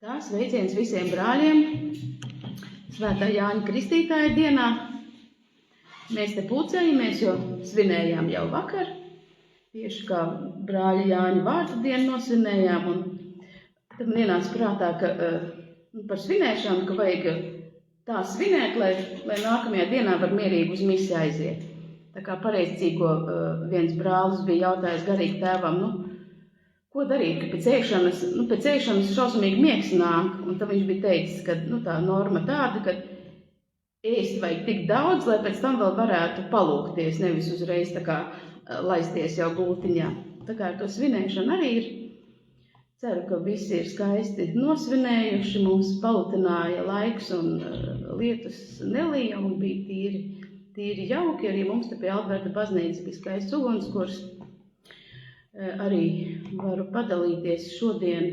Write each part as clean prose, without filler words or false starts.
Tās sveiciens visiem brāļiem Svētā Jāņa Kristītāja dienā. Mēs te pulcējamies, jo svinējām jau vakar, tieši kā brāļa Jāņa vārdu dienu nosvinējām. Un tad man ienāca prātā, ka par svinēšanu, ka vajag tā svinēt, lai nākamajā dienā var mierīgi uz misi aiziet. Tā kā pareizcīgo viens brālis bija jautājis garīgi tēvam, ko darīt, ka pēc ēšanas šausmīgi miegs nāk, un tad viņš bija teicis, ka tā norma tāda, ka ēst vajag tik daudz, lai pēc tam vēl varētu palūkties, nevis uzreiz tā kā laisties jau gultiņā. Tā kā ar to svinēšanu arī ir. Ceru, ka visi ir skaisti nosvinējuši, mums palutināja laiks un lietus nelija un bija tīri jauki, arī mums te pie Alberta baznīcas bija skaists ugunskurs. Arī varu padalīties šodien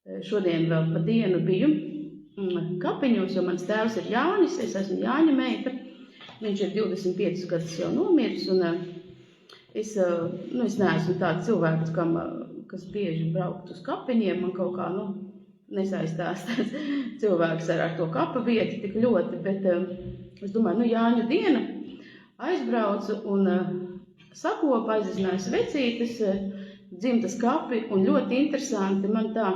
vēl pa dienu biju kapiņos, jo mans tēvs ir Jānis, es esmu Jāņa meita. Viņš ir 25 gadus jau nomiris, un es neesmu tāds cilvēks, kas bieži braukt uz kapiņiem, man kaut kā, nesaistās tāds cilvēks ar to kapa vietu tik ļoti, bet es domāju, Jāņu diena aizbraucu un sakopa, aizazināju svecītes, dzimtas kapi, un ļoti interesanti man tā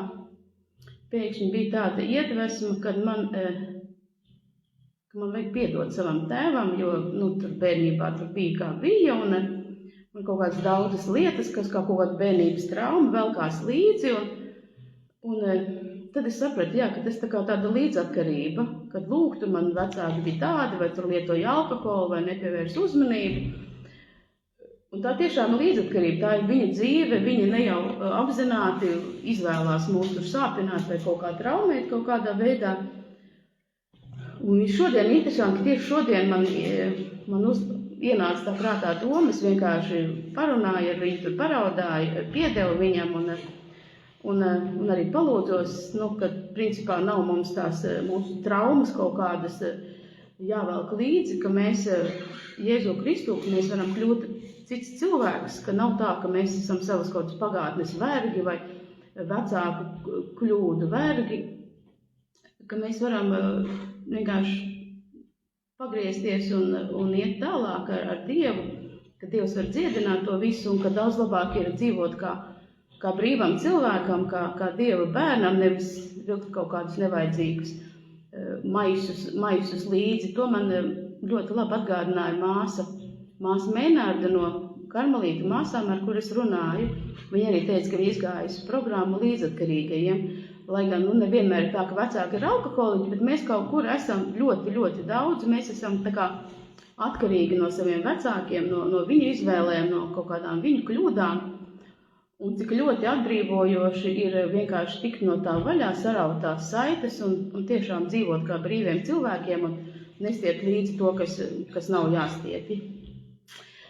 pēkšņi bija tāda iedvesma, kad man vajag piedot savam tēvam, jo tur bērnībā tur bija kā bija, un man kaut kādas daudzas lietas, kas kā kaut kāda bērnības trauma velkās līdzi, un tad es sapratu, ka tas tā kā tāda līdzatkarība, kad tur man vecāki bija tādi, vai tur lietoja alkoholu, vai nepievērs uzmanību. Un tā tiešām ir līdzatkarība, tā ir viņa dzīve, viņa ne jau apzināti izvēlās mūs tur sāpināt vai kaut kā traumēt kaut kādā veidā. Un šodien interesanti, tieši šodien man ienāca tā prātā doma, es vienkārši parunāju ar viņu, tur paraudāju, piedevu viņam un arī palūdzos, ka principā nav mums tās mūsu traumas kaut kādas jāvelk līdzi, ka mēs Jēzu Kristu, mēs varam kļūt cits cilvēks, ka nav tā, ka mēs esam savas kaut kādas pagātnes vergi vai vecāku kļūdu vergi, ka mēs varam vienkārši pagriezties un iet tālāk ar Dievu, ka Dievs var dziedināt to visu un ka daudz labāk ir dzīvot kā brīvam cilvēkam, kā Dieva bērnam, nevis vilkt kaut kādus nevajadzīgus maisus līdzi. To man ļoti labi atgādināja māsa Mēnārda no Karmelītu māsām, ar kur es runāju. Viņa arī teica, ka viņa izgājusi programmu līdzatkarīgajiem, lai gan nevienmēr ir tā, ka vecāki ir alkoholiķi, bet mēs kaut kur esam ļoti, ļoti daudz, mēs esam tā kā atkarīgi no saviem vecākiem, no viņu izvēlēm, no kaut kādām viņu kļūdām. Un cik ļoti atbrīvojoši ir vienkārši tikt no tā vaļā, saraut tās saites un tiešām dzīvot kā brīviem cilvēkiem un nestiet līdzi to, kas nav jāstiepj.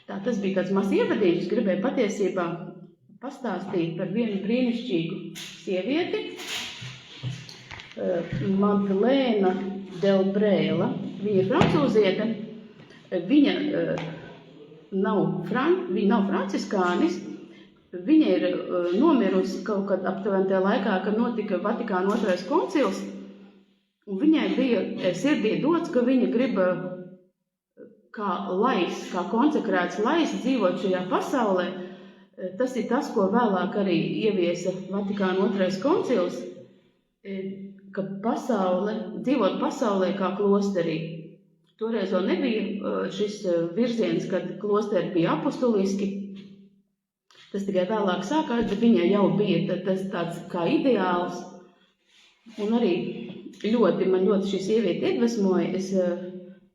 Tā, tas bija tāds mazs ievadījums, gribēju patiesībā pastāstīt par vienu brīnišķīgu sievieti, Magdalēna Delbrēla. Viņa ir francūziete, viņa nav franciskānis, viņa ir nomirusi kaut kad aptuveni tajā laikā, kad notika Vatikāna 2. koncils, un viņai bija sirdī dots, ka viņa grib kā konsekrēts lais dzīvot šajā pasaulē. Tas ir tas, ko vēlāk arī ieviesa Vatikāna 2. koncils, ka dzīvot pasaulē kā klosterī. Toreiz vēl nebija šis virziens, kad klosteri bija apustuliski. Tas tikai vēlāk sākās, bet viņai jau bija tas tāds kā ideāls. Un arī man ļoti šī sieviete iedvesmoja.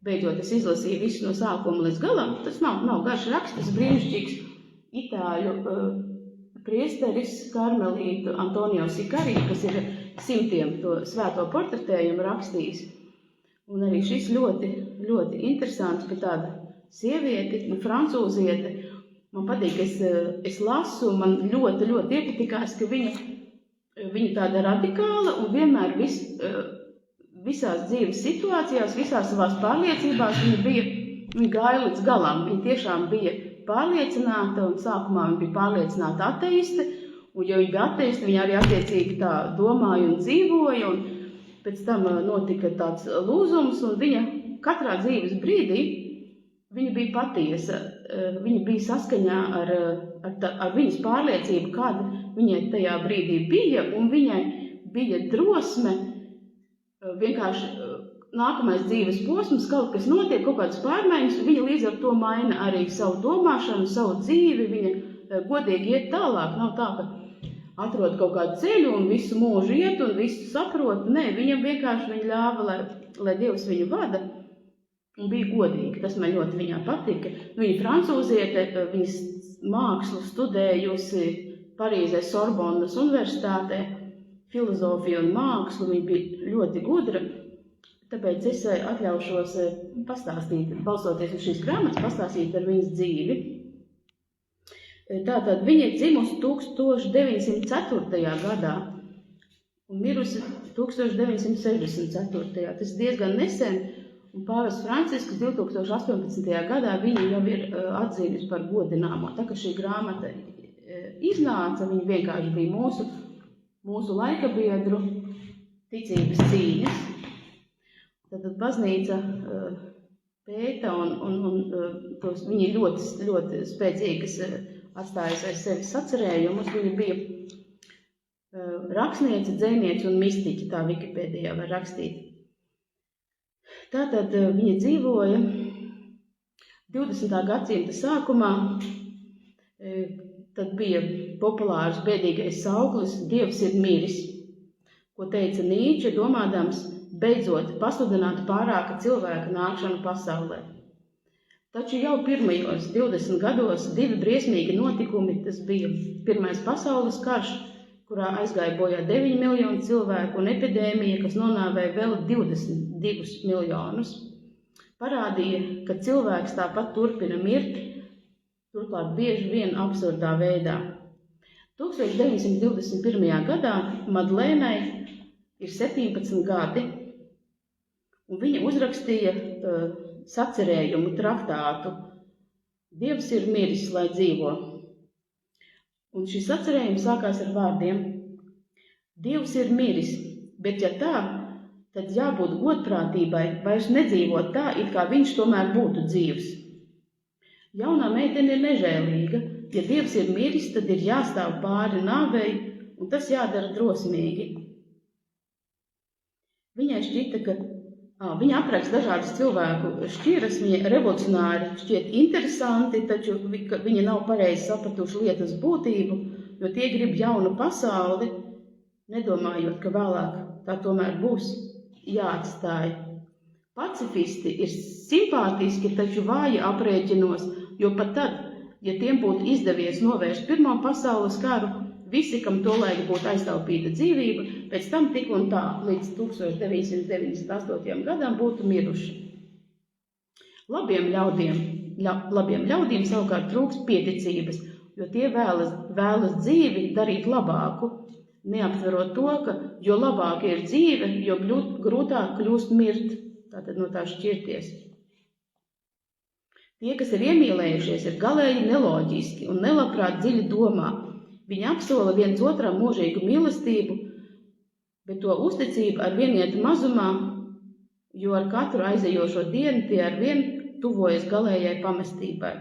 Beidzot, es izlasīju visu no sākuma līdz galam. Tas nav garš raksts, tas brīnišķīgs itāļu priesteris Karmelītu Antonio Sikarī, kas ir simtiem to svēto portretējumu rakstījis. Un arī šis ļoti, ļoti interesants, ka tāda sieviete, francūziete, man patīk, es lasu, man ļoti, ļoti iepatikās, ka viņa tāda radikāla un vienmēr visās dzīves situācijās, visās savās pārliecībās viņa gāja līdz galam. Viņa tiešām bija pārliecināta, un sākumā viņa bija pārliecināta ateiste, Un, ja viņa bija ateisti, viņa arī attiecīgi tā domāja un dzīvoja, un pēc tam notika tāds lūzums, un viņa katrā dzīves brīdī viņa bija patiesa. Viņa bija saskaņā ar viņas pārliecību, kāda viņai tajā brīdī bija, un viņai bija drosme vienkārši nākamais dzīves posms, kaut kas notiek, kaut kādas pārmaiņas, viņa līdz ar to maina arī savu domāšanu, savu dzīvi, viņa godīgi iet tālāk, nav tā, ka atrod kaut kādu ceļu un visu mūžu iet un visu saprot. Nē, viņam vienkārši viņa ļāva, lai Dievs viņu vada un bija godīgi. Tas man ļoti viņā patika. Viņa francūziete, viņas mākslu studējusi Parīzē Sorbonas universitātē, filozofiju un mākslu, viņa bija ļoti gudra. Tāpēc es atļaušos pastāstīt, balstoties uz šīs grāmatas, pastāstīt ar viņas dzīvi. Tātad viņa ir dzimusi 1904. gadā un mirusi 1964. Tas diezgan nesen, un pāvests Francisks 2018. gadā viņu jau ir atzīmis par godināmo. Tā kā šī grāmata iznāca, viņa vienkārši bija mūsu laika biedru ticības cīņas. Tātad baznīca pēta un viņi ļoti spēcīgas atstājusi aiz sevi sacerējumus. Viņa bija rakstniece, dzejniece un mistiķe, tā Wikipēdijā var rakstīt. Tātad viņa dzīvoja 20. gadsimta sākumā, tad bija populārs bēdīgais sauklis Dievs ir miris, ko teica Nīče, domādams beidzot pasludināt pārāka cilvēka nākšanu pasaulē. Taču jau pirmajos 20 gados divi briesmīgi notikumi, tas bija Pirmais pasaules karš, kurā aizgāja bojā 9 miljoni cilvēku, un epidēmija, kas nonāvēja vēl 22 miljonus, parādīja, ka cilvēks tāpat turpina mirt, turklāt bieži vien absurdā veidā. 1921. gadā Madlēnai ir 17 gadi, un viņa uzrakstīja sacerējumu traktātu Dievs ir miris, lai dzīvo. Un šis sacerējums sākās ar vārdiem: Dievs ir miris, bet ja tā, tad jābūt godprātībai, vairs nedzīvot tā, it kā viņš tomēr būtu dzīvs. Jaunā meitene ir nežēlīga. Ja Dievs ir miris, tad ir jāstāv pāri nāvei, un tas jādara drosmīgi. Viņai šķita, ka viņa apraksta dažādas cilvēku šķiras, viņa revolucionāri šķiet interesanti, taču viņa nav pareizi sapratuši lietas būtību, jo tie grib jaunu pasauli, nedomājot, ka vēlāk tā tomēr būs jāatstāj. Pacifisti ir simpātiski, taču vāji aprēķinos, jo pat tad, ja tiem būtu izdevies novērst Pirmo pasaules karu, visi, kam tolaik būtu aiztaupīta dzīvība, pēc tam tik un tā līdz 1998. gadam būtu miruši. Labiem ļaudīm savukārt trūkst pieticības, jo tie vēlas dzīvi darīt labāku, neaptverot to, ka jo labāka ir dzīve, jo grūtāk kļūst mirt, tātad no tā šķirties. Tie, kas ir iemīlējušies, ir galēji neloģiski un nelabprāt dziļi domā. Viņi apsola viens otram mūžīgu mīlestību, bet to uzticību ar vien iet mazumā, jo ar katru aizejošo dienu tie ar vien tuvojas galējai pamestībai.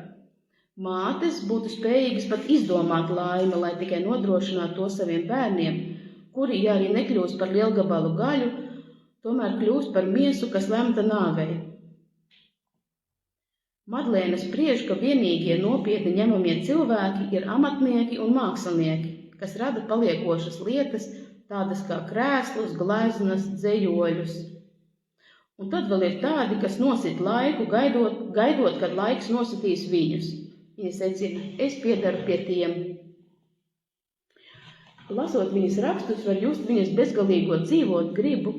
Mātes būtu spējīgas pat izdomāt laimi, lai tikai nodrošinātu to saviem bērniem, kuri, ja arī nekļūst par lielgabalu gaļu, tomēr kļūst par miesu, kas lemta nāvei. Madlēna spriež, ka vienīgie nopietni ņemamie cilvēki ir amatnieki un mākslinieki, kas rada paliekošas lietas, tādas kā krēslus, gleznas, dzejoļus. Un tad vēl ir tādi, kas nosit laiku, gaidot, kad laiks nositīs viņus. Viņa secina, es piedaru pie tiem. Lasot viņas rakstus, var just viņas bezgalīgo dzīvot gribu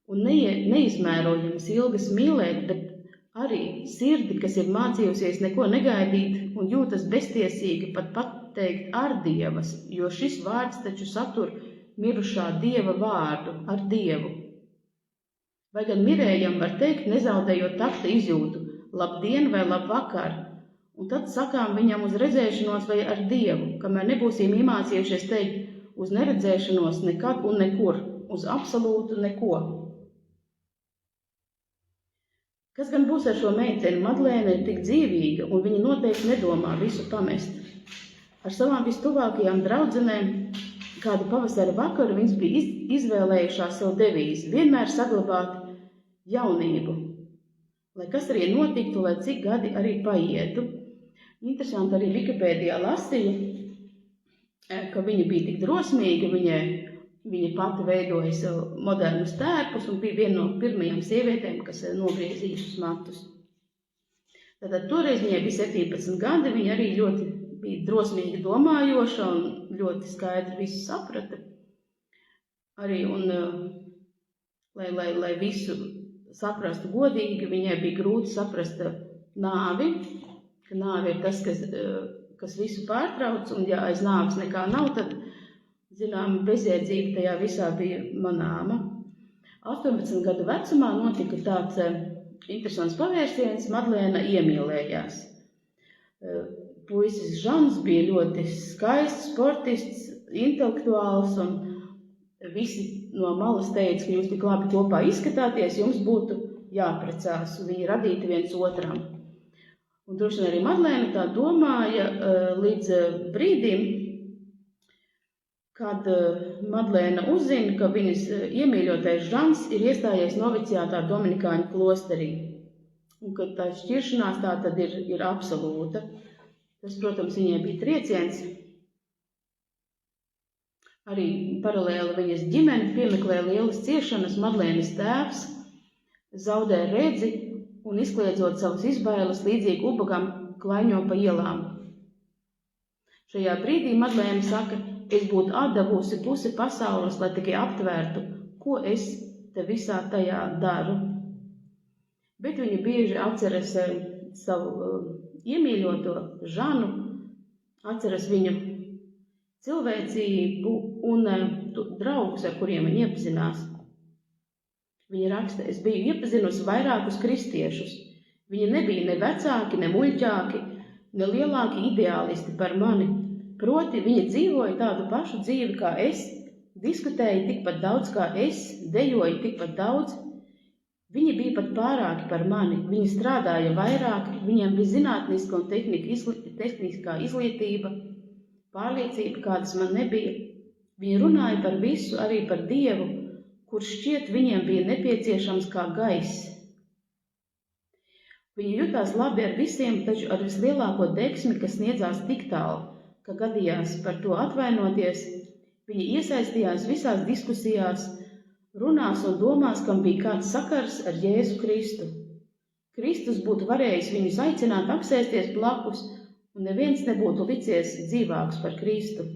un neizmērojams ilgas mīlēt, bet arī sirdi, kas ir mācījusies neko negaidīt un jūtas beztiesīgi pat pateikt ar Dievas, jo šis vārds taču satur mirušā Dieva vārdu ar Dievu. Vai gan mirējam var teikt, nezaudējot takta izjūtu, labdien vai labvakar, un tad sakām viņam uz redzēšanos vai ar Dievu, kamēr nebūsim iemācījušies teikt uz neredzēšanos nekad un nekur, uz absolūtu neko. Kas gan būs ar šo meiteni? Madlēna ir tik dzīvīga, un viņa noteikti nedomā visu pamest. Ar savām vistuvākajām draudzenēm kādu pavasara vakaru viņas bija izvēlējušās savu devīzi, vienmēr saglabāt jaunību, lai kas arī notiktu, lai cik gadi arī paietu. Interesanti arī Wikipēdijā lasīja, ka viņa bija tik drosmīga, viņa pati veidoja sev modernus tērpus un bija viena no pirmajām sievietēm, kas nogriezīja šos matus. Tātad toreiz viņai bija 17 gadi, viņa arī ļoti bija drosmīgi domājoša un ļoti skaidri visu saprata. Arī un, lai visu saprastu godīgi, viņai bija grūti saprast nāvi, ka nāve ir tas, kas visu pārtrauc, un ja aiz nāves nekā nav, tad zinām, bezjēdzība tajā visā bija manāma. 18 gadu vecumā notika tāds interesants pavērsiens, Madlēna iemīlējās. Puisis Žans bija ļoti skaists, sportists, intelektuāls, un visi no malas teica, ka jūs tik labi kopā izskatāties, jums būtu jāprecās, un viņi radīti viens otram. Un droši vien arī Madlēna tā domāja līdz brīdim, kad Madlēna uzzina, ka viņas iemīļotais Žans ir iestājies novicijātā Dominikāņu klosterī, un ka tā šķiršanās tā tad ir absolūta. Tas, protams, viņai bija trieciens. Arī paralēli viņas ģimene piemeklē lielas ciešanas. Madlēnas tēvs zaudē redzi un izkliedzot savas izbailes līdzīgi ubagam klaiņo pa ielām. Šajā brīdī Madlēna saka, es būtu atdevusi pusi pasaules, lai tikai aptvērtu, ko es te visā tajā daru. Bet viņa bieži atceras savu iemīļoto Žanu, atceras viņu cilvēcību un draugus, ar kuriem viņa iepazinās. Viņa raksta, es biju iepazinusi vairākus kristiešus. Viņi nebija ne vecāki, ne muļķāki, ne lielāki ideālisti par mani. Proti, viņa dzīvoja tādu pašu dzīvi kā es, diskutēja tikpat daudz kā es, dejoja tikpat daudz. Viņi bija pat pārāki par mani, viņi strādāja vairāk, viņiem bija zinātniska un tehniskā izglītība, pārliecība, kādas man nebija. Viņi runāja par visu, arī par Dievu, kurš šķiet viņiem bija nepieciešams kā gaiss. Viņi jutās labi ar visiem, taču ar vislielāko deksmi, kas sniedzās tik tālu, ka gadījās par to atvainoties, viņi iesaistījās visās diskusijās, runās un domās, kam bija kāds sakars ar Jēzu Kristu. Kristus būtu varējis viņus aicināt apsēsties blakus, un neviens nebūtu licies dzīvāks par Kristu.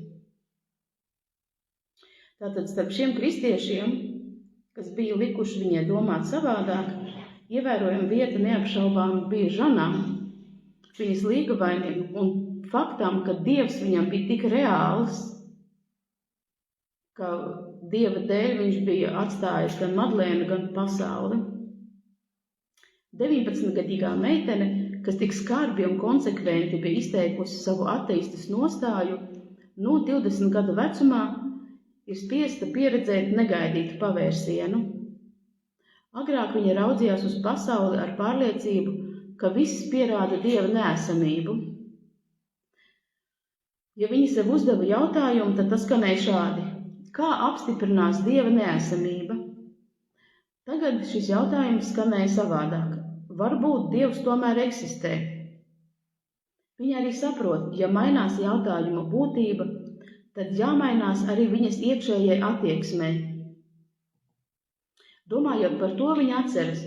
Tātad starp šiem kristiešiem, kas bija likuši viņai domāt savādāk, ievērojama vieta neapšaubām bija Žanam, viņas līgavainim un faktam, ka Dievs viņam bija tik reāls, ka Dieva dēļ viņš bija atstājis gan Madlēnu, gan pasauli. 19-gadīgā meitene, kas tik skarbi un konsekventi bija izteikusi savu ateistas nostāju, no 20 gadu vecumā ir spiesta pieredzēt negaidītu pavērsienu. Agrāk viņa raudzījās uz pasauli ar pārliecību, ka viss pierāda Dieva neesamību. Ja viņa sev uzdeva jautājumu, tad tas skanēja šādi. Kā apstiprinās Dieva neesamība? Tagad šis jautājums skanēja savādāk. Varbūt Dievs tomēr eksistē. Viņa arī saprot, ja mainās jautājuma būtība, tad jāmainās arī viņas iekšējai attieksmei. Domājot par to, viņa atceras.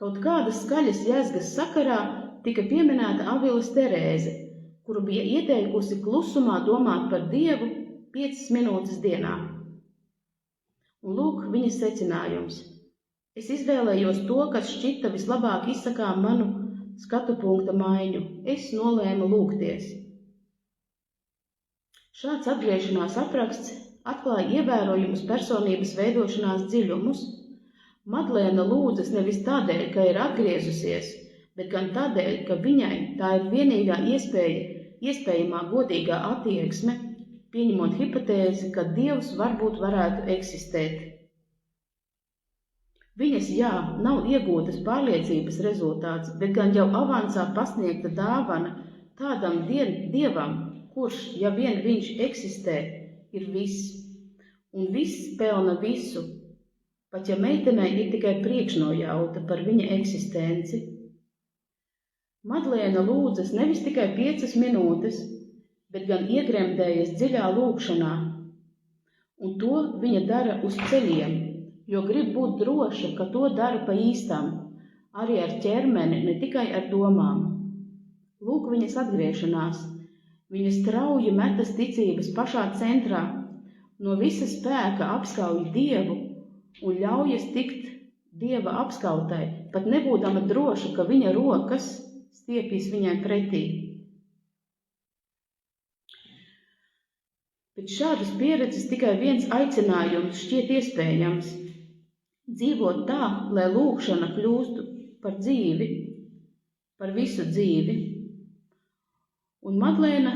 Kaut kādas skaļas jēzgas sakarā tika pieminēta Avilas Terēze, kuru bija ieteikusi klusumā domāt par Dievu 5 minūtes dienā. Un lūk, viņas secinājums. Es izvēlējos to, kas šķita vislabāk izsakām manu skatu punkta maiņu. Es nolēmu lūgties. Šāds atgriešanās apraksts atklāja ievērojumus personības veidošanās dziļumus. Madlēna lūdzas nevis tādēļ, ka ir atgriezusies, bet gan tādēļ, ka viņai tā ir vienīgā iespējamā godīgā attieksme, pieņemot hipotēzi, ka Dievs varbūt varētu eksistēt. Viņas jā nav iegūtas pārliecības rezultāts, bet gan jau avansā pasniegta dāvana tādam Dievam, kurš, ja vien viņš eksistē, ir viss, un viss pelna visu, pat ja meitenei ir tikai priekšnojauta par viņa eksistenci. Madlēna lūdzas nevis tikai 5 minūtes, bet gan iegremdējas dziļā lūgšanā, un to viņa dara uz ceļiem, jo grib būt droša, ka to dara pa īstam, arī ar ķermeni, ne tikai ar domām. Lūk viņas atgriešanās, viņa strauji metas ticības pašā centrā, no visa spēka apskauj Dievu un ļaujas tikt Dieva apskautai, pat nebūdama droša, ka viņa rokas stiepjas viņai pretī. Pēc šādas pieredzes tikai viens aicinājums šķiet iespējams – dzīvot tā, lai lūgšana kļūstu par dzīvi, par visu dzīvi. Un Madlēna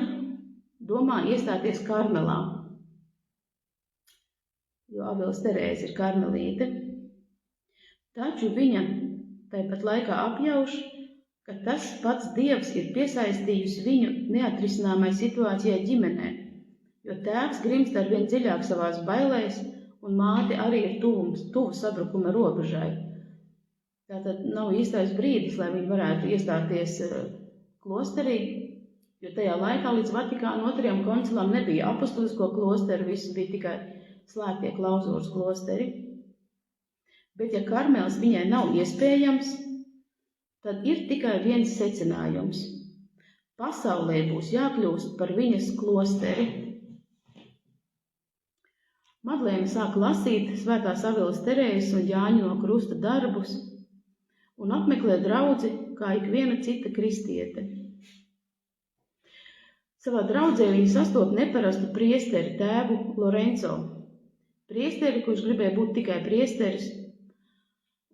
domā iestāties Karmelā, jo Avils Terēze ir karmelīte. Taču viņa tāpat laikā apjauš, ka tas pats Dievs ir piesaistījis viņu neatrisināmai situācijai ģimenē, jo tēvs grimst arvien dziļāk savās bailēs, un māte arī ir tuvu sabrukuma robežai. Tātad nav īstais brīdis, lai viņi varētu iestāties klosterī, jo tajā laikā līdz Vatikāna 2. koncilam nebija apostulisko klosteru, viss bija tikai slēgtie klauzūras klosteri. Bet ja Karmels viņai nav iespējams, tad ir tikai viens secinājums. Pasaulē būs jākļūst par viņas klosteri. Madlēna sāk lasīt Svētās Avilas Terēzes un Jāņa no Krusta darbus un apmeklē draudzi kā ikviena cita kristiete. Savā draudzē viņa sastop neparastu priesteri tēvu Lorenzo. Priesteri, kurš gribēja būt tikai priesteris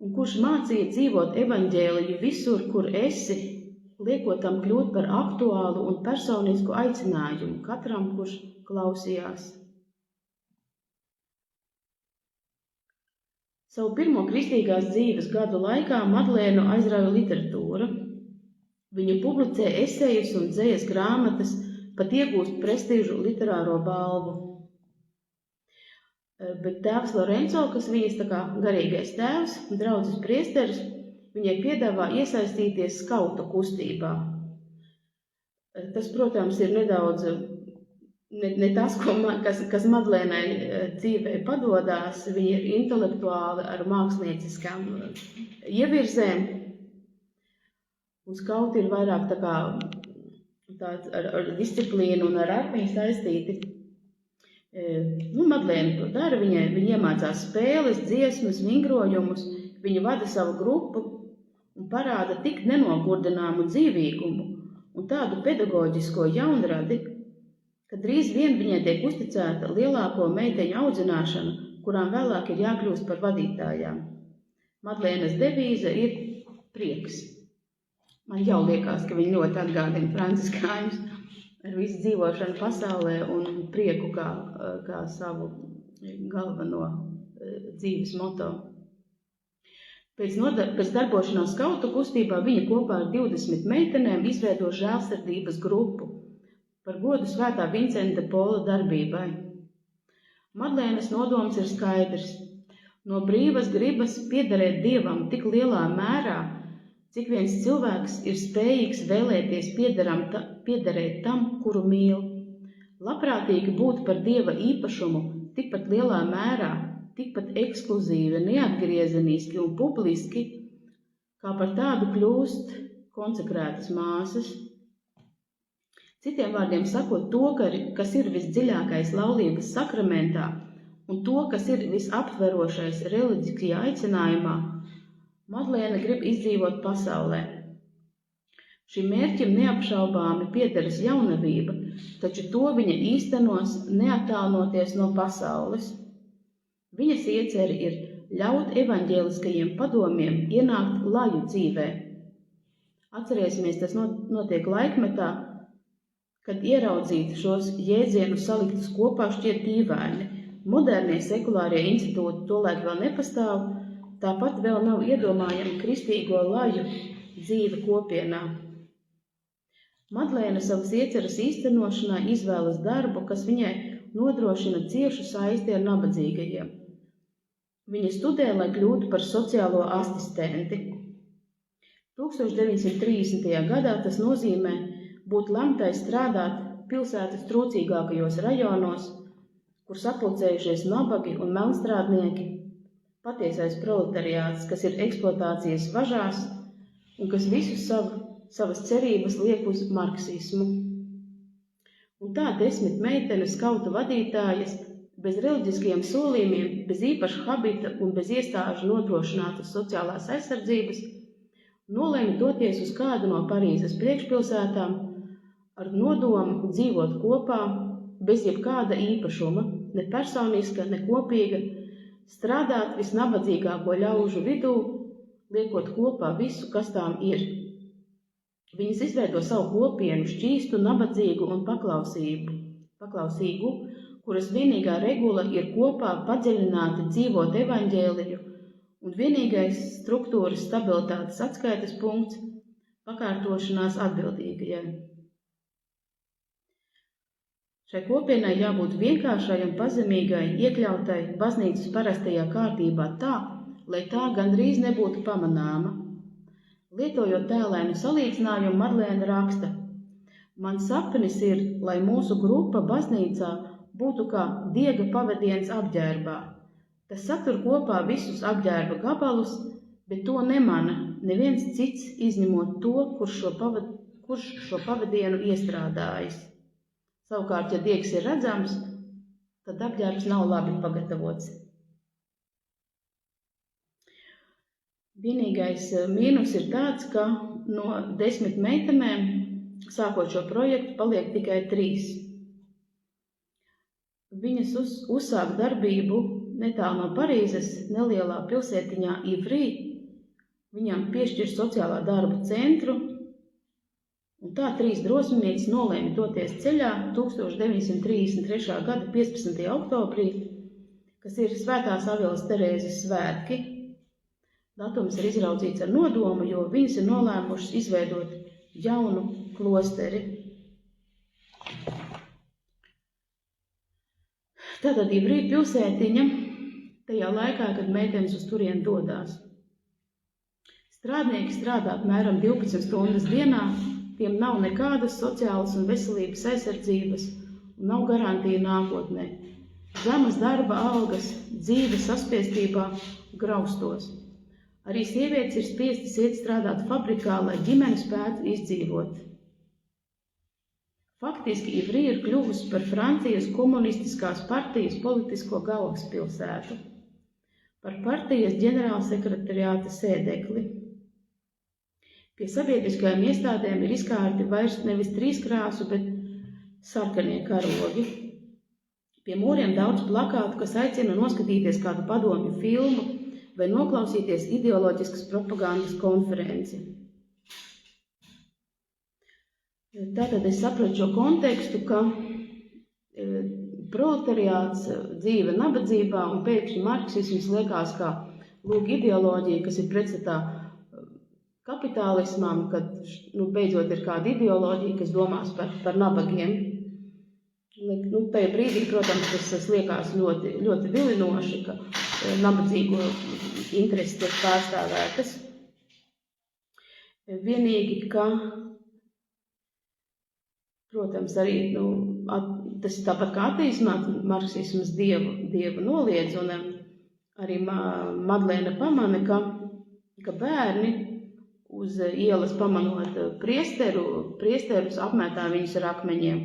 un kurš mācīja dzīvot evaņģēliju visur, kur esi, liekot tam kļūt par aktuālu un personisku aicinājumu katram, kurš klausījās. Savu pirmo kristīgās dzīves gadu laikā Madlēnu aizrauja literatūra. Viņa publicē esejus un dzejas grāmatas, pat iegūst prestīžu literāro balvu. Bet tēvs Lorenzo, kas viņas tā kā garīgais tēvs, draudzes priesteris, viņai piedāvā iesaistīties skautu kustībā. Tas, protams, ir nedaudz ne tas, kas Madlēnai dzīvē padodās, viņa ir intelektuāli ar mākslinieckām ievirzēm, un skauti ir vairāk tā kā tāds ar disciplīnu un ar armiju saistīti. Madlēna to dara, viņa iemācās spēles, dziesmas, vingrojumus, viņa vada savu grupu un parāda tik nenogurdināmu dzīvīgumu un tādu pedagoģisko jaunradi, ka drīz vien viņai tiek uzticēta lielāko meiteņu audzināšana, kurām vēlāk ir jākļūst par vadītājām. Madlēnas devīze ir prieks. Man jau liekas, ka viņa ļoti atgādina franciskāņus ar visu dzīvošanu pasaulē un prieku kā savu galveno dzīves moto. Pēc darbošanās skautu kustībā viņa kopā ar 20 meitenēm izveido žēlsirdības grupu par godu Svētā Vincenta de Pola darbībai. Madlēnas nodoms ir skaidrs. No brīvas gribas piederēt Dievam tik lielā mērā, cik viens cilvēks ir spējīgs vēlēties piederēt tam, kuru mīl. Labprātīgi būt par Dieva īpašumu tikpat lielā mērā, tikpat ekskluzīvi, neatgriezeniski un publiski, kā par tādu kļūst konsekrētas māsas. Citiem vārdiem sakot, to, kas ir visdziļākais laulības sakramentā un to, kas ir visaptverošais reliģiskajā aicinājumā, Madlēna grib izdzīvot pasaulē. Šim mērķim neapšaubāmi piederas jaunavība, taču to viņa īstenos neattālinoties no pasaules. Viņas ieceri ir ļaut evaņģēliskajiem padomiem ienākt laju dzīvē. Atcerēsimies, tas notiek laikmetā, kad ieraudzīt šos jēdzienus saliktus kopā šķiet dīvaini. Modernie sekulārie institūti tolaik vēl nepastāv, tāpat vēl nav iedomājama kristīgo laju dzīve kopienā. Madlēna savas ieceras īstenošanai izvēlas darbu, kas viņai nodrošina ciešu saisti ar nabadzīgajiem. Viņa studē, lai kļūtu par sociālo asistenti. 1930. gadā tas nozīmē būt lemtai strādāt pilsētas trūcīgākajos rajonos, kur sapulcējušies nabagi un melnstrādnieki, patiesais proletariāts, kas ir eksploatācijas važās un kas visus savas cerības liek uz marksismu. Un tā 10 meitenes skautu vadītājas, bez reliģiskiem solījumiem, bez īpaša habita un bez iestāžu nodrošinātas sociālās aizsardzības, nolēma doties uz kādu no Parīzes priekšpilsētām ar nodomu dzīvot kopā, bez jebkāda īpašuma, ne personiska, ne kopīga, strādāt visnabadzīgāko ļaužu vidū, liekot kopā visu, kas tām ir. Viņas izveido savu kopienu šķīstu, nabadzīgu un paklausīgu, kuras vienīgā regula ir kopā padziļināti dzīvot evaņģēliju un vienīgais struktūras stabilitātes atskaites punkts pakārtošanās atbildīgajai. Šai kopienai jābūt vienkāršai un pazemīgai, iekļautai baznīcas parastajā kārtībā tā, lai tā gandrīz nebūtu pamanāma. Lietojot tēlainu salīdzinājumu, Madlēna raksta: "Mans sapnis ir, lai mūsu grupa baznīcā būtu kā diega pavadiens apģērbā. Tas satur kopā visus apģērba gabalus, bet to nemana neviens cits, izņemot to, kurš šo pavadienu iestrādājis. Savukārt, ja diegs ir redzams, tad apģērbs nav labi pagatavots." Vienīgais mīnus ir tāds, ka no 10 meitenēm, sākot šo projektu, paliek tikai 3. Viņas uzsāk darbību netālu no Parīzes, nelielā pilsētiņā Ivry. Viņām piešķir sociālā darba centru, un tā 3 drosmīgas nolēma doties ceļā 1933. gada 15. oktobrī, kas ir Svētās Aveles Terēzes svētki. Datums ir izraudzīts ar nodomu, jo viņas ir nolēmušas izveidot jaunu klosteri. Tātad Ivry pilsētiņa tajā laikā, kad meitenes uz turien dodās. Strādnieki strādā apmēram 12 stundas dienā, tiem nav nekādas sociālas un veselības aizsardzības un nav garantija nākotnē. Zemas darba algas, dzīve saspiestībā, graustos. Arī sievietes ir spiestas iet strādāt fabrikā, lai ģimene spētu izdzīvot. Faktiski Ivry ir kļuvusi par Francijas komunistiskās partijas politisko galvaspilsētu, par partijas ģenerālsekretariāta sēdekli. Pie sabiedriskajām iestādēm ir izkārti vairs nevis 3 krāsu, bet sarkanie karogi. Pie mūriem daudz plakātu, kas aicina noskatīties kādu padomju filmu vai noklausīties ideoloģiskas propagandas konferenci. Tātad es sapratu šo kontekstu, ka proletariāts dzīve nabadzībā un pēkšņi marksisms liekas kā ideoloģija, kas ir pretstatā kapitālismam, kad beidzot ir kāda ideoloģija, kas domās par nabagiem. Tajā brīdī, protams, tas liekas ļoti, ļoti vilinoši, ka nabadzīgo intereses tiek pārstāvētas. Vienīgi, ka, protams, arī tas ir tāpat kā ateismā, marksisms dievu noliedz, un arī Madlēna pamana, ka bērni uz ielas pamanot priesterus apmētā viņus ar akmeņiem.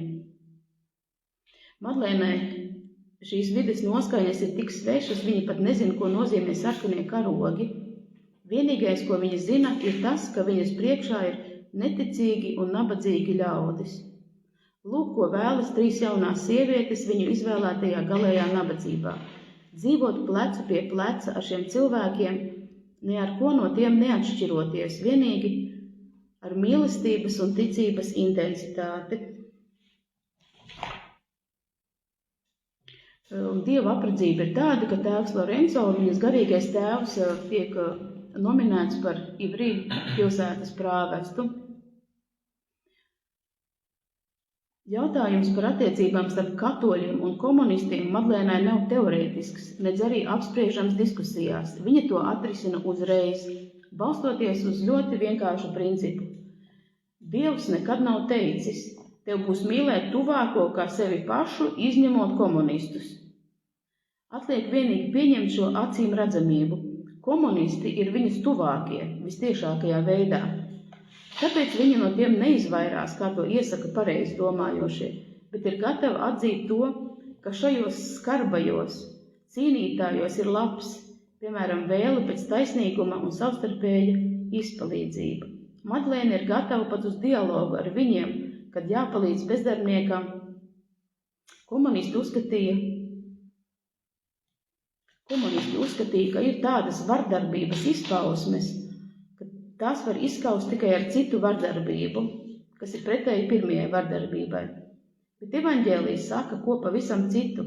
Madlēnai šīs vides noskaņas ir tik svešas, viņa pat nezina, ko nozīmē sarkanie karogi. Vienīgais, ko viņa zina, ir tas, ka viņas priekšā ir neticīgi un nabadzīgi ļaudis. Lūk, ko vēlas 3 jaunās sievietes viņu izvēlētajā galējā nabadzībā. Dzīvot plecu pie pleca ar šiem cilvēkiem, ne ar ko no tiem neatšķiroties, vienīgi ar mīlestības un ticības intensitāti. Dieva apredzība ir tāda, ka tēvs Lorenzo un viņas garīgais tēvs tiek nominēts par Ivry pilsētas prāvestu. Jautājums par attiecībām starp katoļiem un komunistiem Madlēnai nav teorētisks, nedz arī apspriežams diskusijās. Viņa to atrisina uzreiz, balstoties uz ļoti vienkāršu principu. Dievs nekad nav teicis, tev būs mīlēt tuvāko kā sevi pašu, izņemot komunistus. Atliek vienīgi pieņemt šo acīm redzamību. Komunisti ir viņas tuvākie, vistiešākajā veidā. Tāpēc viņa no tiem neizvairās, kā to iesaka pareizi domājošie, bet ir gatava atzīt to, ka šajos skarbajos cīnītājos ir labs, piemēram, vēle pēc taisnīguma un savstarpēja izpalīdzība. Madlēna ir gatava pat uz dialogu ar viņiem, kad jāpalīdz bezdarbniekam. Komunisti uzskatīja, ka ir tādas vardarbības izpausmes, ka tās var izskaust tikai ar citu vardarbību, kas ir pretēji pirmajai vardarbībai. Bet evaņģēlijs saka ko pavisam citu.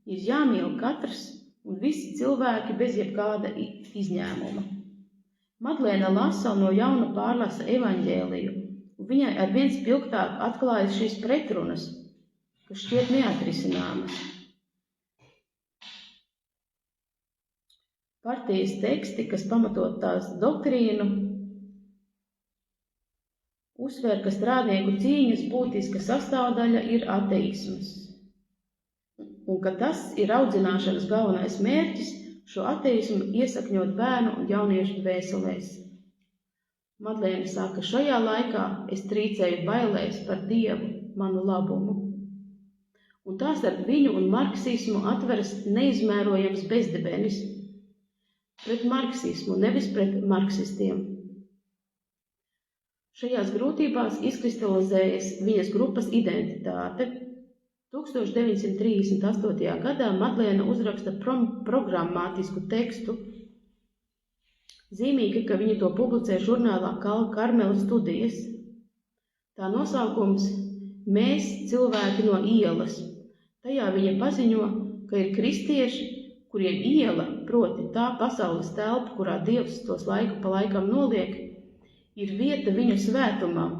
Ir jāmīl katrs un visi cilvēki bez jebkāda izņēmuma. Madlēna lasa no jauna pārlasa evaņģēliju, un viņai ar vien spilgtāk atklājas šīs pretrunas, kas šķiet neatrisināmas. Partijas teksti, kas pamatot tās doktrīnu, uzsver, ka strādnieku cīņas būtiska sastāvdaļa ir ateisms, un ka tas ir audzināšanas galvenais mērķis šo ateismu iesakņot bērnu un jauniešu dvēselēs. Madlēna saka, šajā laikā es trīcēju bailēs par Dievu, manu labumu, un tā starp viņu un marksismu atveras neizmērojams bezdibenis, pret marksismu, nevis pret marksistiem. Šajās grūtībās izkristalizējas viņas grupas identitāte. 1938. gadā Madlēna uzraksta programmātisku tekstu. Zīmīgi, ka viņa to publicē žurnālā Karmela studijas. Tā nosaukums Mēs cilvēki no ielas. Tajā viņa paziņo, ka ir kristieši, kuriem iela, proti tā pasaules telpa, kurā Dievs tos laiku pa laikam noliek, ir vieta viņu svētumam,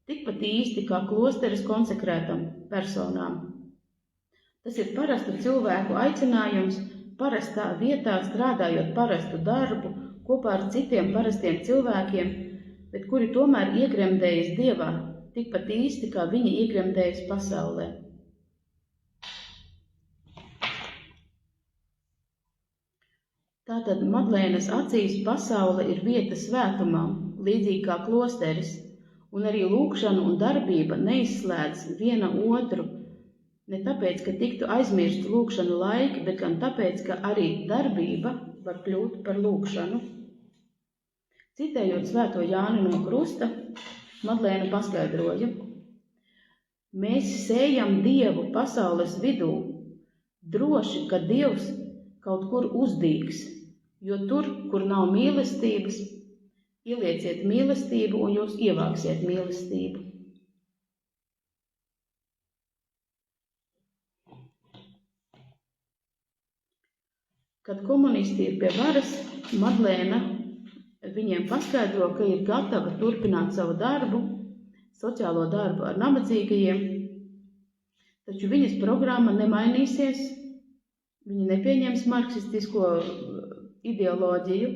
tikpat īsti kā klosteres konsekrētam personām. Tas ir parastu cilvēku aicinājums parastā vietā strādājot parastu darbu kopā ar citiem parastiem cilvēkiem, bet kuri tomēr iegremdējas Dievā, tikpat īsti kā viņi iegremdējas pasaulē. Tātad Madlēnas acīs pasaule ir vieta svētumam, līdzīgi kā klosteris, un arī lūgšana un darbība neizslēdz viena otru, ne tāpēc, ka tiktu aizmirst lūgšanu laiki, bet gan tāpēc, ka arī darbība var kļūt par lūgšanu. Citējot svēto Jāni no Krusta, Madlēna paskaidroja: Mēs sējam Dievu pasaules vidū, droši, ka Dievs kaut kur uzdīgs, jo tur, kur nav mīlestības, ielieciet mīlestību un jūs ievāksiet mīlestību. Kad komunisti ir pie varas, Madlēna viņiem paskaidro, ka ir gatava turpināt savu darbu, sociālo darbu ar nabadzīgajiem, taču viņas programma nemainīsies, viņa nepieņems marksistisko ideoloģiju.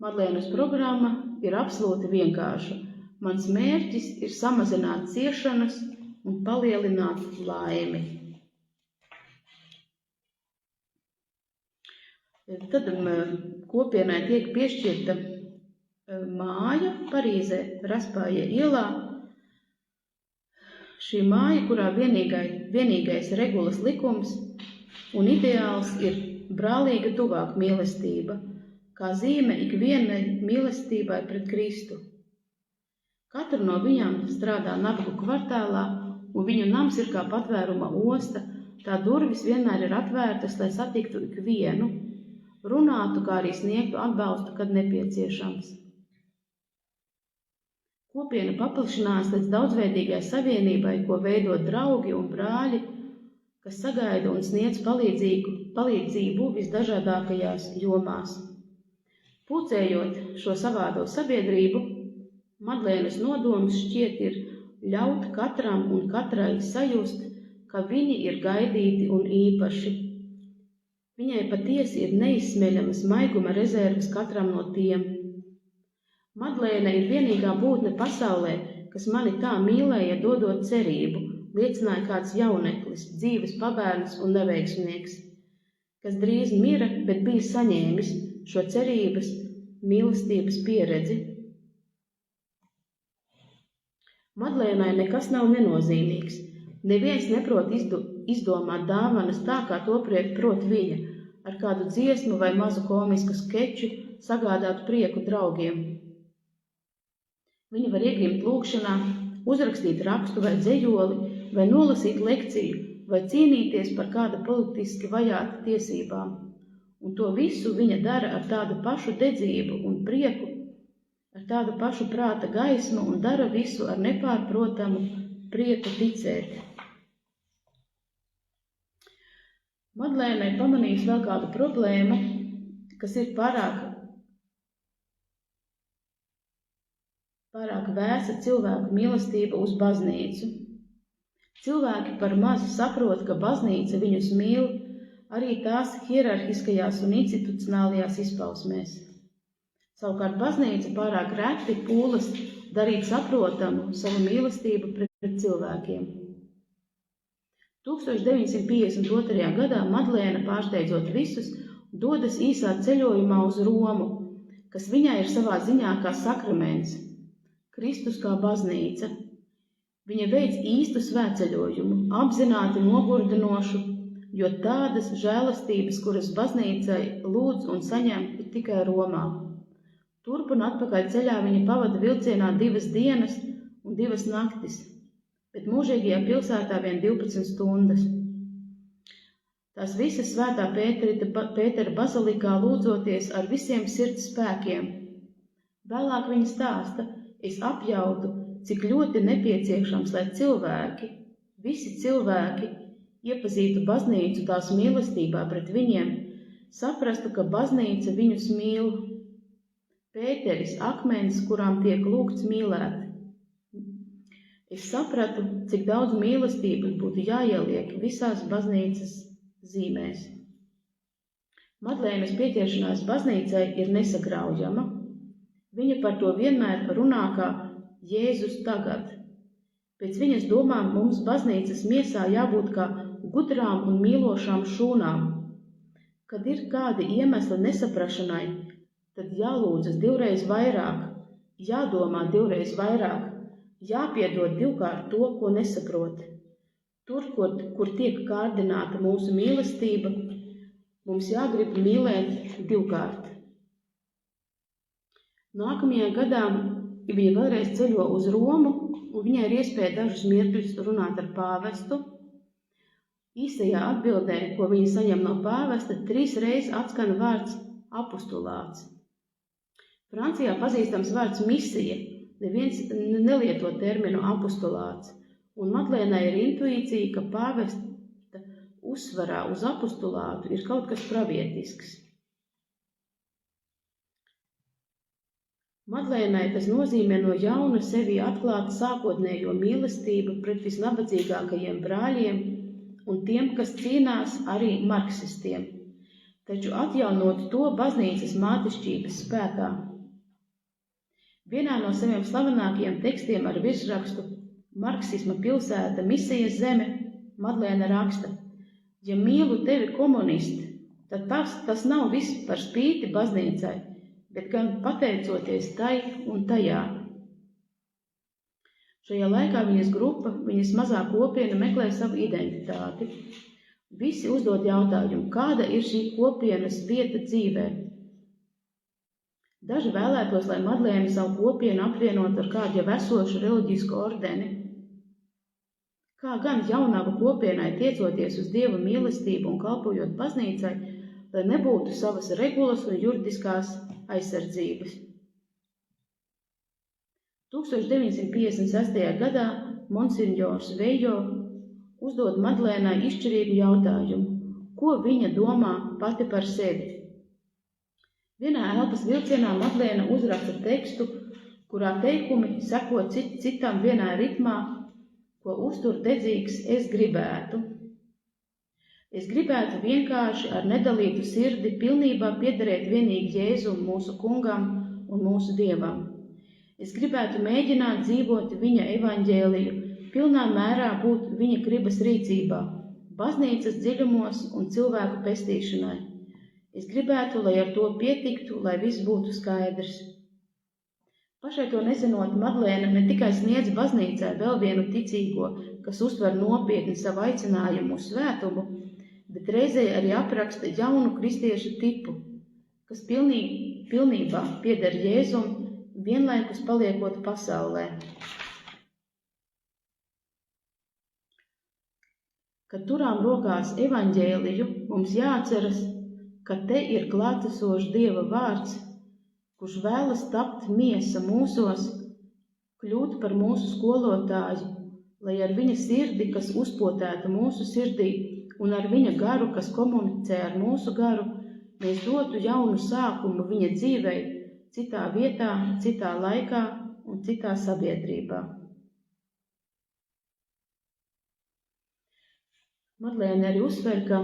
Madlēnas programma ir absolūti vienkārša. Mans mērķis ir samazināt ciešanas un palielināt laimi. Tad kopienai tiek piešķirta māja Parīzē, Raspājē ielā. Šī māja, kurā vienīgais regulas likums un ideāls ir brālīga tuvāk mīlestība, kā zīme ikvienai mīlestībai pret Kristu. Katra no viņām strādā nabagu kvartālā, un viņu nams ir kā patvēruma osta, tā durvis vienmēr ir atvērtas, lai satiktu ikvienu, runātu, kā arī sniegtu atbalstu, kad nepieciešams. Kopiena paplašinās līdz daudzveidīgai savienībai, ko veido draugi un brāļi, kas sagaida un sniedz palīdzību visdažādākajās jomās. Pulcējot šo savādo sabiedrību, Madlēnas nodoms šķiet ir ļaut katram un katrai sajust, ka viņi ir gaidīti un īpaši. Viņai patiesi ir neizsmeļamas maiguma rezerves katram no tiem. Madlēna ir vienīgā būtne pasaulē, kas mani tā mīlēja, dodot cerību, liecināja kāds jauneklis, dzīves pabērns un neveiksmnieks, kas drīz mira, bet bija saņēmis šo cerības, mīlestības pieredzi. Madlēnai nekas nav nenozīmīgs. Neviens neprot izdomāt dāvanas tā, kā to prot viņa, ar kādu dziesmu vai mazu komisku skeču sagādāt prieku draugiem. Viņi var iegrimt lūgšanā, uzrakstīt rakstu vai dzejoli, vai nolasīt lekciju, vai cīnīties par kāda politiski vajāta tiesībām. Un to visu viņa dara ar tādu pašu dedzību un prieku, ar tādu pašu prāta gaismu un dara visu ar nepārprotamu prieku ticēt. Madlēnai pamanījis vēl kādu problēmu, kas ir pārāk vēsa cilvēku mīlestība uz baznīcu. Cilvēki par mazu saprot, ka baznīca viņus mīl arī tās hierarhiskajās un institucionālajās izpausmēs. Savukārt baznīca pārāk reti pūlas darīt saprotamu savu mīlestību pret cilvēkiem. 1952. gadā Madlēna, pārsteidzot visus, dodas īsā ceļojumā uz Romu, kas viņai ir savā ziņā kā sakraments, Kristus kā baznīca. Viņa veic īstu svētceļojumu, apzināti nogurdinošu, jo tādas žēlastības, kuras baznīcai lūdz un saņem, ir tikai Romā. Turp un atpakaļ ceļā viņa pavada vilcienā 2 dienas un 2 naktis, bet mūžīgajā pilsētā vien 12 stundas. Tās visas svētā Pētera bazilikā lūdzoties ar visiem sirds spēkiem. Vēlāk viņa stāsta, es apjautu, cik ļoti nepieciešams, lai cilvēki, visi cilvēki, iepazītu baznīcu tās mīlestībā pret viņiem, saprastu, ka baznīca viņus mīl. Pēteris, akmens, kurām tiek lūgts mīlēt. Es sapratu, cik daudz mīlestības būtu jāieliek visās baznīcas zīmēs. Madlēnas pieķeršanās baznīcai ir nesagraujama. Viņa par to vienmēr runā kā Jēzus tagad. Pēc viņas domām mums baznīcas miesā jābūt kā gudrām un mīlošām šūnām. Kad ir kādi iemesli nesaprašanai, tad jālūdzas 2 vairāk, jādomā 2 vairāk, jāpiedod 2 to, ko nesaprot. Tur, kur tiek kārdināta mūsu mīlestība, mums jāgrib mīlēt 2. Nākamajā gadā viņa vēlreiz ceļo uz Romu, un viņai ir iespēja dažus mirkļus runāt ar pāvestu. Īsajā atbildē, ko viņa saņem no pāvesta, 3 reizes atskan vārds apostulāts. Francijā pazīstams vārds misija, neviens nelieto terminu apostulāts, un Madlēnai ir intuīcija, ka pāvesta uzsvarā uz apostulātu ir kaut kas pravietisks. Madlēnai tas nozīmē no jauna sevi atklāt sākotnējo mīlestību pret visnabadzīgākajiem brāļiem un tiem, kas cīnās arī marksistiem, taču atjaunot to baznīcas mātešķības spēkā. Vienā no saviem slavenākajiem tekstiem ar virsrakstu Marksisma pilsēta, misijas zeme, Madlēna raksta: ja mīlu tevi komunisti, tad tas nav viss par spīti baznīcai, bet gan pateicoties tai un tajā. Šajā laikā viņas grupa, viņas mazā kopiena meklē savu identitāti. Visi uzdod jautājumu, kāda ir šī kopienas vieta dzīvē. Daži vēlētos, lai Madlēna savu kopienu apvienot ar kādu jau esošu reliģisku ordeni. Kā gan jaunava kopienai tiecoties uz Dieva mīlestību un kalpojot baznīcai, lai nebūtu savas regulas un juridiskās aizsardzības. 1956. gadā Monsignors Vejo uzdod Madlēnai izšķirīgu jautājumu, ko viņa domā pati par sevi. Vienā elpas vilcienā Madlēna uzraksta tekstu, kurā teikumi seko citam vienā ritmā, ko uztur dedzīgs es gribētu. Es gribētu vienkārši ar nedalītu sirdi pilnībā piederēt vienīgi Jēzum, mūsu kungam un mūsu Dievam. Es gribētu mēģināt dzīvot viņa evaņģēliju, pilnā mērā būt viņa gribas rīcībā, baznīcas dziļumos un cilvēku pestīšanai. Es gribētu, lai ar to pietiktu, lai viss būtu skaidrs. Pašai to nezinot, Madlēna ne tikai sniedz baznīcai vēl vienu ticīgo, kas uztver nopietni savu aicinājumu uz svētumu, bet reizē arī apraksta jaunu kristiešu tipu, kas pilnībā pieder Jēzum, vienlaikus paliekot pasaulē. Kad turām rokās evaņģēliju, mums jāatceras, ka te ir klātesošs Dieva vārds, kurš vēlas tapt miesa mūsos, kļūt par mūsu skolotāju, lai ar viņa sirdi, kas uzpotēta mūsu sirdī, un ar viņa garu, kas komunicē ar mūsu garu, mēs dotu jaunu sākumu viņa dzīvei, citā vietā, citā laikā un citā sabiedrībā. Madlēna arī uzsver, ka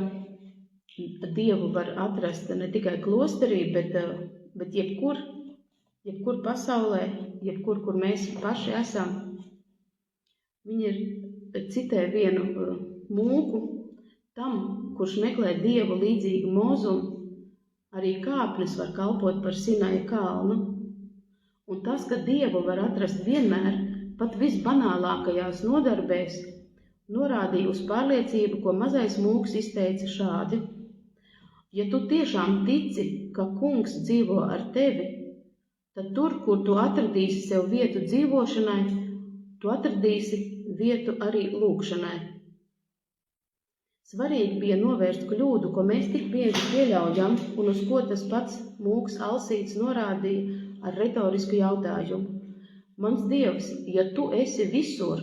Dievu var atrast ne tikai klosterī, bet jebkur pasaulē, jebkur, kur mēs paši esam. Viņa citē vienu mūku, tam, kurš meklē Dievu līdzīgu mūzumu, arī kāpnes var kalpot par Sinaja kalnu. Un tas, ka Dievu var atrast vienmēr, pat visbanālākajās nodarbēs, norādīja uz pārliecību, ko mazais mūks izteica šādi. Ja tu tiešām tici, ka kungs dzīvo ar tevi, tad tur, kur tu atradīsi sev vietu dzīvošanai, tu atradīsi vietu arī lūgšanai. Svarīgi bija novērst kļūdu, ko mēs tik bieži pieļaujam, un uz ko tas pats mūks Alsīts norādīja ar retorisku jautājumu. Mans Dievs, ja tu esi visur,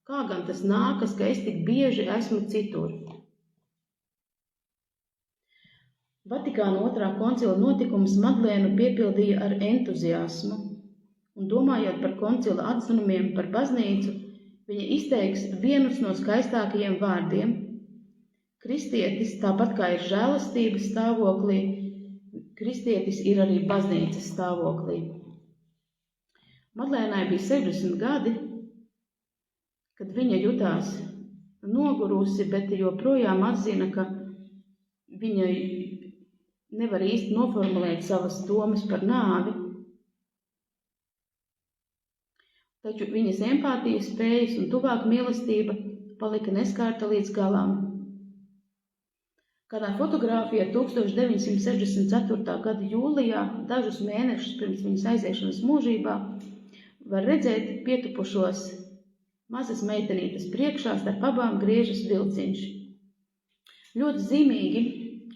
kā gan tas nākas, ka es tik bieži esmu citur? Vatikāna 2. koncila notikums Madlēnu piepildīja ar entuziasmu, un domājot par koncila atzinumiem par baznīcu, viņa izteiks vienus no skaistākajiem vārdiem. Kristietis, tāpat kā ir žēlastības stāvoklī, kristietis ir arī baznīcas stāvoklī. Madlēnai bija 60 gadi, kad viņa jutās nogurusi, bet joprojām atzina, ka viņa nevar īsti noformulēt savas domas par nāvi. Taču viņas empātijas spējas un tuvāk mīlestība palika neskārta līdz galam. Kādā fotogrāfijā 1964. gada jūlijā, dažus mēnešus pirms viņas aiziešanas mūžībā, var redzēt pietupušos mazas meitenītes priekšā, starp abām griežas vilciņš. Ļoti zīmīgi,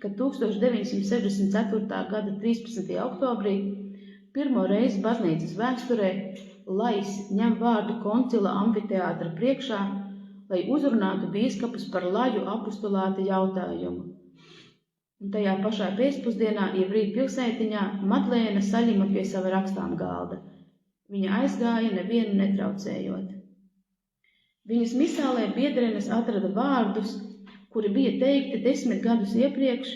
ka 1964. gada 13. oktobrī pirmo reizi baznīcas vēsturē Lais ņem vārdu koncila amfiteātra priekšā, lai uzrunātu bīskapus par laju apostulāta jautājumu. Un tajā pašā pēcpusdienā ievrīt pilsētiņā Madlēna saļima pie sava rakstām galda. Viņa aizgāja nevienu netraucējot. Viņas misālē biedrenes atrada vārdus, kuri bija teikti 10 gadus iepriekš,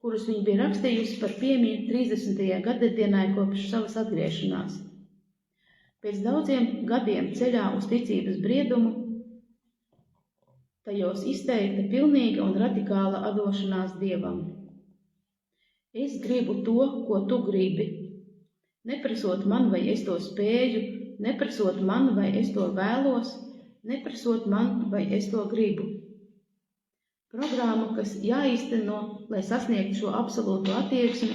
kurus viņa bija rakstījusi par piemiņu 30. gadadienai kopš savas atgriešanās. Pēc daudziem gadiem ceļā uz ticības briedumu, tajos izteikta pilnīga un radikāla atdošanās Dievam. Es gribu to, ko tu gribi. Neprasot man, vai es to spēju, neprasot man, vai es to vēlos, neprasot man, vai es to gribu. Programmu, kas jāīsteno, lai sasniegtu šo absolūto attieksmi,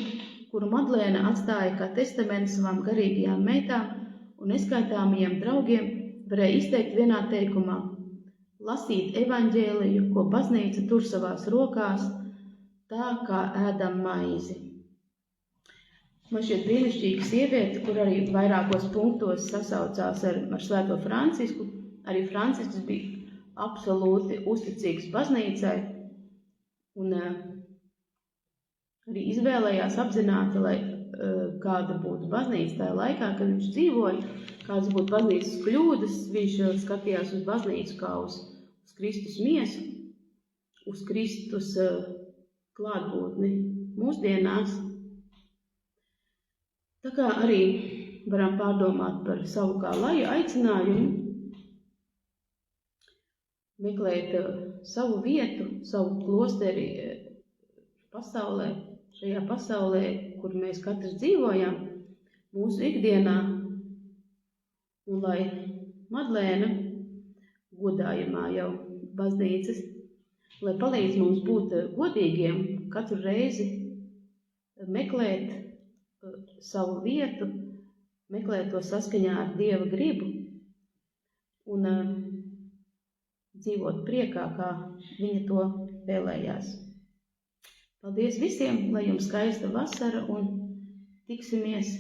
kuru Madlēna atstāja kā testamentu savām garīgajām meitām un neskaitāmajiem draugiem, varēja izteikt vienā teikumā: lasīt evaņģēliju, ko baznīca tur savās rokās, tā kā ēdam maizi. Man šķiet brīnišķīga sieviete, kur arī vairākos punktos sasaucās ar Svēto Francisku. Arī Francisks bija absolūti uzticīgs baznīcai un arī izvēlējās apzināti, lai kāda būtu baznīca tajā laikā, kad viņš dzīvoja, kādas būtu baznīcas kļūdas. Viņš skatījās uz baznīcu kā uz Kristus miesu, uz Kristus klātbūtni mūsdienās. Tā kā arī varam pārdomāt par savu kā laju aicinājumu, meklēt savu vietu, savu klosteri pasaulē, šajā pasaulē, kur mēs katrs dzīvojam, mūsu ikdienā, un lai Madlēna, godājumā jau baznīcas, lai palīdz mums būt godīgiem, katru reizi meklēt savu vietu, meklēt to saskaņā ar Dieva gribu un dzīvot priekā, kā viņa to vēlējās. Paldies visiem, lai jums skaista vasara un tiksimies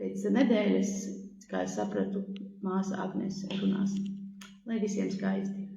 pēc nedēļas, kā es sapratu, māsa Agnese runās. Lai visiem skaisti!